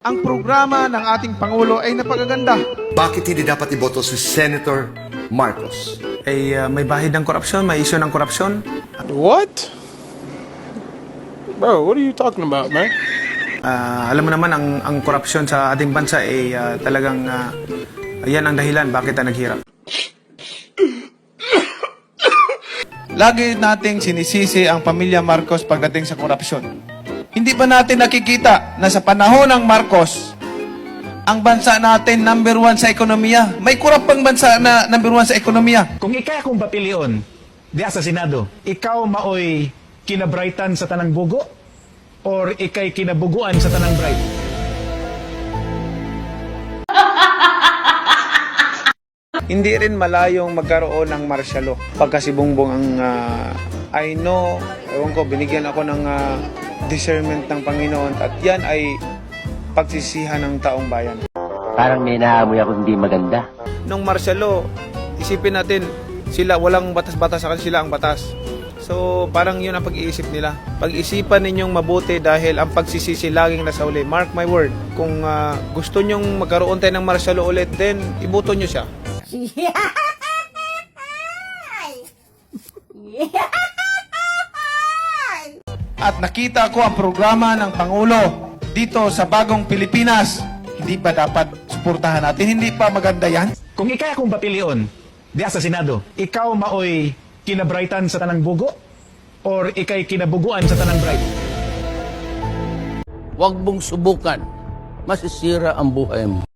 Ang programa ng ating Pangulo ay napakaganda. Bakit hindi dapat iboto si Senator Marcos? May bahid ng korupsyon, may issue ng korupsyon. What? Bro, what are you talking about, man? Alam mo naman, ang korupsyon sa ating bansa ay talagang yan ang dahilan bakit tayo naghirap. Lagi nating sinisisi ang pamilya Marcos pagdating sa korupsyon. Hindi ba natin nakikita na sa panahon ng Marcos, ang bansa natin number 1 sa ekonomiya? May kurap pang bansa na number 1 sa ekonomiya. Kung ikay akong papilion, diya sa Senado, ikaw maoy kinabrightan sa tanang bugo? Or ikay kinabuguan sa tanang bright? Hindi rin malayong magkaroon ng martial law. Pagka si Bongbong ang I know, ewan ko, binigyan ako ng discernment ng Panginoon at yan ay pagsisihan ng taong bayan. Parang may naamoy ako hindi maganda. Nung martial law, isipin natin, sila walang batas-batas, sa kanila sila ang batas. So parang yun ang pag-iisip nila. Pag-isipan ninyong mabuti dahil ang pagsisisi laging nasa uli. Mark my word, kung gusto nyong magkaroon tayo ng martial law ulit, then iboto nyo siya. At nakita ko ang programa ng Pangulo dito sa bagong Pilipinas. Hindi ba dapat suportahan natin? Hindi pa maganda yan? Kung ikay akong papilion, diya sa Senado, ikaw maoy kinabrightan sa tanang bugo? Or ikay kinabuguan sa tanang bright? Huwag mong subukan. Masisira ang buhay mo.